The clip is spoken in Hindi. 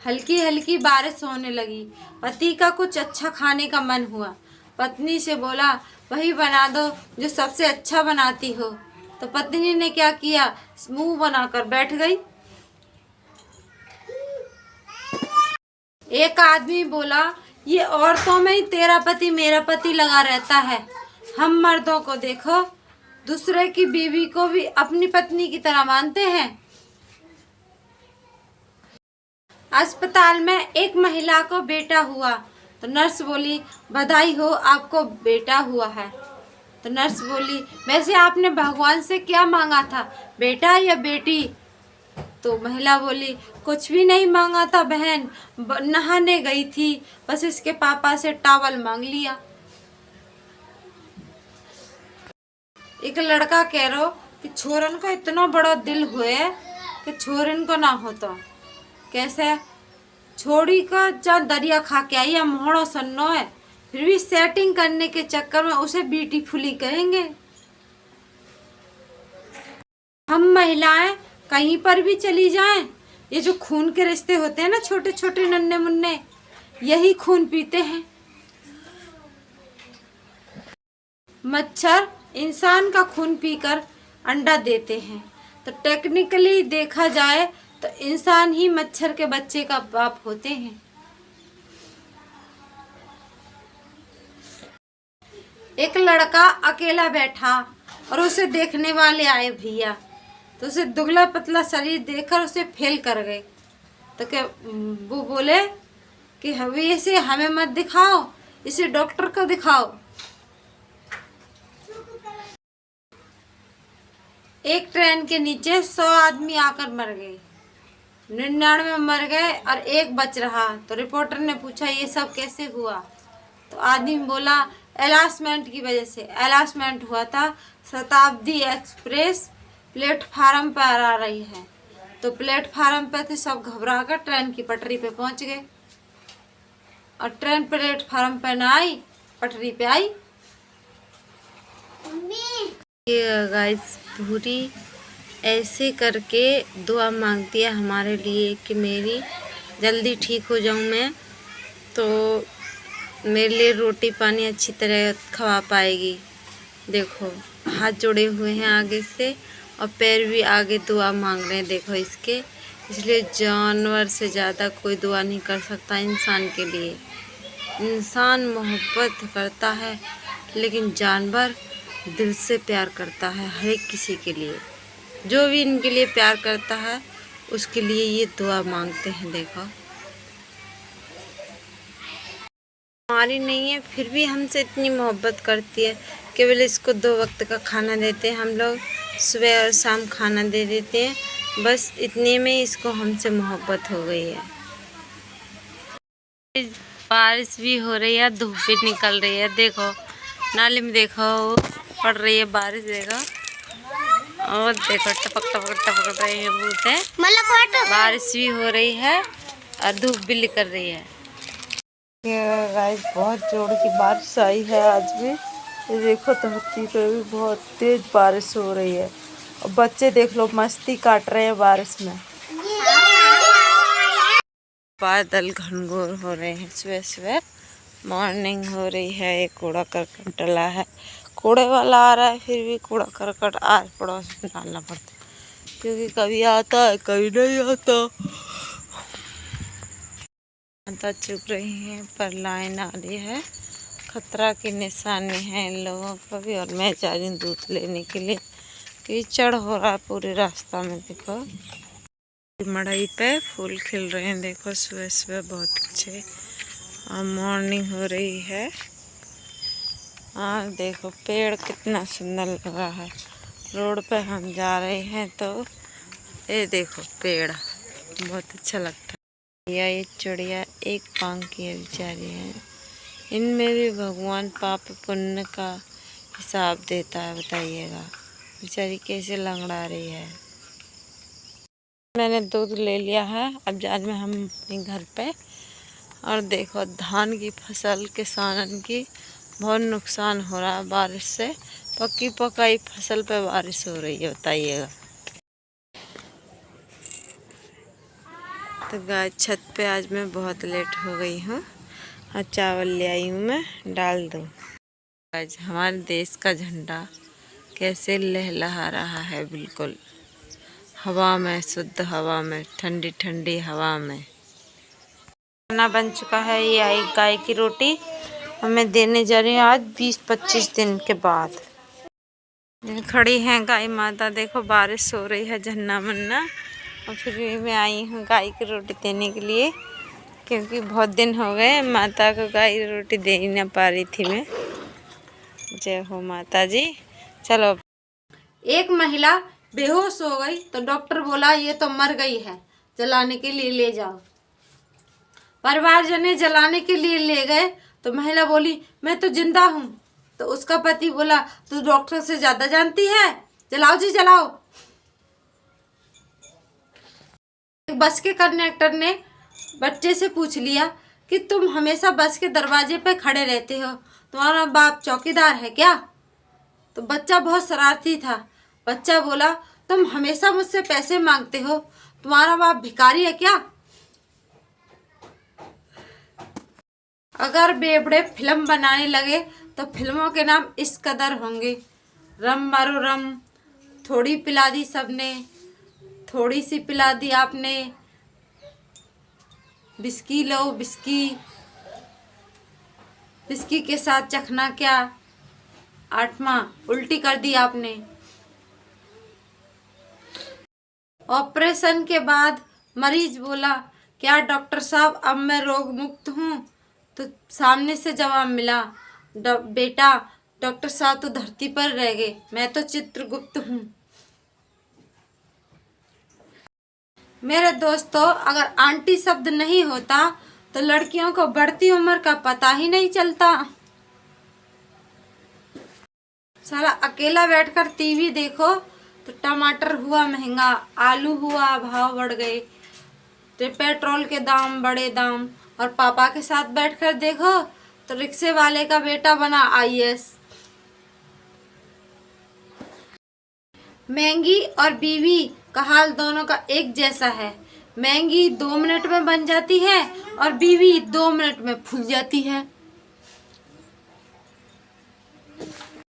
हल्की हल्की बारिश होने लगी। पति का कुछ अच्छा खाने का मन हुआ। पत्नी से बोला, वही बना दो जो सबसे अच्छा बनाती हो। तो पत्नी ने क्या किया, मुंह बनाकर बैठ गई। एक आदमी बोला, ये औरतों में ही तेरा पति मेरा पति लगा रहता है। हम मर्दों को देखो, दूसरे की बीवी को भी अपनी पत्नी की तरह मानते हैं। अस्पताल में एक महिला को बेटा हुआ तो नर्स बोली, बधाई हो, आपको बेटा हुआ है। तो नर्स बोली, वैसे आपने भगवान से क्या मांगा था, बेटा या बेटी? तो महिला बोली, कुछ भी नहीं मांगा था बहन, नहाने गई थी, बस इसके पापा से टॉवल मांग लिया। एक लड़का कह रहा कि छोरन का इतना बड़ा दिल हुए कि छोरन को ना होता। कैसे? छोड़ी का जा दरिया खा के आई, मोहड़ो सन्नो है, फिर भी सेटिंग करने के चक्कर में उसे ब्यूटीफुली कहेंगे। हम महिलाएं कहीं पर भी चली जाएं, ये जो खून के रिश्ते होते हैं ना, छोटे छोटे नन्हे मुन्ने, यही खून पीते हैं। मच्छर इंसान का खून पीकर अंडा देते हैं, तो टेक्निकली देखा जाए तो इंसान ही मच्छर के बच्चे का बाप होते हैं। एक लड़का अकेला बैठा और उसे देखने वाले आए भैया, तो उसे दुबला पतला शरीर देखकर उसे फेल कर गए। तो क्या वो बोले कि इसे हमें मत दिखाओ, इसे डॉक्टर को दिखाओ। एक ट्रेन के नीचे 100 आदमी आकर मर गए, 99 मर गए और एक बच रहा। तो रिपोर्टर ने पूछा, ये सब कैसे हुआ? तो आदमी बोला, अलाउंसमेंट की वजह से। अलाउंसमेंट हुआ था, शताब्दी एक्सप्रेस प्लेटफार्म पर आ रही है। तो प्लेटफार्म पर थे, सब घबरा कर ट्रेन की पटरी पे पहुंच गए और ट्रेन प्लेटफार्म पर ना आई, पटरी पे आई। गाइस, पूरी ऐसे करके दुआ मांगती है हमारे लिए कि मेरी जल्दी ठीक हो जाऊं मैं, तो मेरे लिए रोटी पानी अच्छी तरह खवा पाएगी। देखो, हाथ जोड़े हुए हैं आगे से और पैर भी आगे दुआ मांग रहे हैं, देखो इसके। इसलिए जानवर से ज़्यादा कोई दुआ नहीं कर सकता इंसान के लिए। इंसान मोहब्बत करता है, लेकिन जानवर दिल से प्यार करता है हर एक किसी के लिए। जो भी इनके लिए प्यार करता है उसके लिए ये दुआ मांगते हैं। देखो, हमारी नहीं है फिर भी हमसे इतनी मोहब्बत करती है। केवल इसको 2 वक्त का खाना देते हैं हम लोग, सुबह और शाम खाना दे देते हैं, बस इतने में इसको हमसे मोहब्बत हो गई है। बारिश भी हो रही है, धूप भी निकल रही है। देखो नाली में देखो पड़ रही है बारिश, देखो, और देखो टपक टपक टपक रही है बूंदें। बारिश भी हो रही है और धूप भी निकल रही है। गाइस, बहुत जोर की बारिश आई है आज भी। ये देखो, धरती पे भी बहुत तेज बारिश हो रही है और बच्चे देख लो मस्ती काट रहे हैं बारिश में। बादल घनघोर हो रहे हैं, सुबह सुबह मॉर्निंग हो रही है। एक कूड़ा करकट डला है, कूड़े वाला आ रहा है, फिर भी कूड़ा करकट आस पड़ोस में डालना पड़ता है, क्योंकि कभी आता है कभी नहीं आता। माता चुप रही है पर लाइन आ रही है, खतरा की निशानी है इन लोगों को भी। और मैं जा रही हूँ दूध लेने के लिए, कीचड़ हो रहा है पूरे रास्ता में। देखो, मड़ई पे फूल खिल रहे हैं, देखो सुबह सुबह बहुत अच्छे, और मॉर्निंग हो रही है। और देखो पेड़ कितना सुंदर लग रहा है। रोड पे हम जा रहे हैं तो ये देखो पेड़ बहुत अच्छा लगता है। ये चिड़िया एक पंख की बेचारी है, इनमें भी भगवान पाप पुण्य का हिसाब देता है। बताइएगा बेचारी कैसे लंगड़ा रही है। मैंने दूध ले लिया है, अब जा रहे हैं हम अपने घर पे। और देखो धान की फसल, किसानन की बहुत नुकसान हो रहा है बारिश से। पक्की पकाई फसल पे बारिश हो रही है, बताइएगा। तो गाय छत पे आज मैं बहुत लेट हो गई हूँ और चावल ले आई हूँ, मैं डाल दूँ। आज हमारे देश का झंडा कैसे लहलहा रहा है, बिल्कुल हवा में, शुद्ध हवा में, ठंडी ठंडी हवा में। खाना बन चुका है। ये आई गाय की रोटी और मैं देने जा रही हूँ आज 20-25 दिन के बाद। खड़ी हैं गाय माता, देखो बारिश हो रही है झन्ना मन्ना, और फिर भी मैं आई हूँ गाय की रोटी देने के लिए, क्योंकि बहुत दिन हो गए माता को गाय की रोटी दे ही ना पा रही थी मैं। जय हो माता जी। चलो। एक महिला बेहोश हो गई तो डॉक्टर बोला ये तो मर गई है, जलाने के लिए ले जाओ। परिवारजन जलाने के लिए ले गए तो महिला बोली मैं तो जिंदा हूँ। तो उसका पति बोला तू डॉक्टर से ज्यादा जानती है, जलाओ जी जलाओ। एक बस के कंडक्टर ने बच्चे से पूछ लिया कि तुम हमेशा बस के दरवाजे पे खड़े रहते हो, तुम्हारा बाप चौकीदार है क्या? तो बच्चा बहुत शरारती था। बच्चा बोला तुम हमेशा मुझसे पैसे मांगते हो, तुम्हारा बाप भिखारी है क्या? अगर बेबड़े फिल्म बनाने लगे तो फिल्मों के नाम इस कदर होंगे, रम मारो रम, थोड़ी पिला दी सबने, थोड़ी सी पिला दी आपने, बिस्की लो बिस्की, बिस्की के साथ चखना क्या, आठवां उल्टी कर दी आपने। ऑपरेशन के बाद मरीज बोला क्या डॉक्टर साहब अब मैं रोग मुक्त हूँ? तो सामने से जवाब मिला बेटा डॉक्टर साहब तो धरती पर रह गए, मैं तो चित्रगुप्त हूँ। मेरे दोस्तों, अगर आंटी शब्द नहीं होता तो लड़कियों को बढ़ती उम्र का पता ही नहीं चलता। साला अकेला बैठकर टीवी देखो तो टमाटर हुआ महंगा, आलू हुआ भाव बढ़ गए, तो पेट्रोल के दाम बड़े दाम, और पापा के साथ बैठकर देखो तो रिक्शे वाले का बेटा बना IAS। महंगी और बीवी का हाल दोनों का एक जैसा है। महंगी 2 मिनट में बन जाती है और बीवी 2 मिनट में फूल जाती है।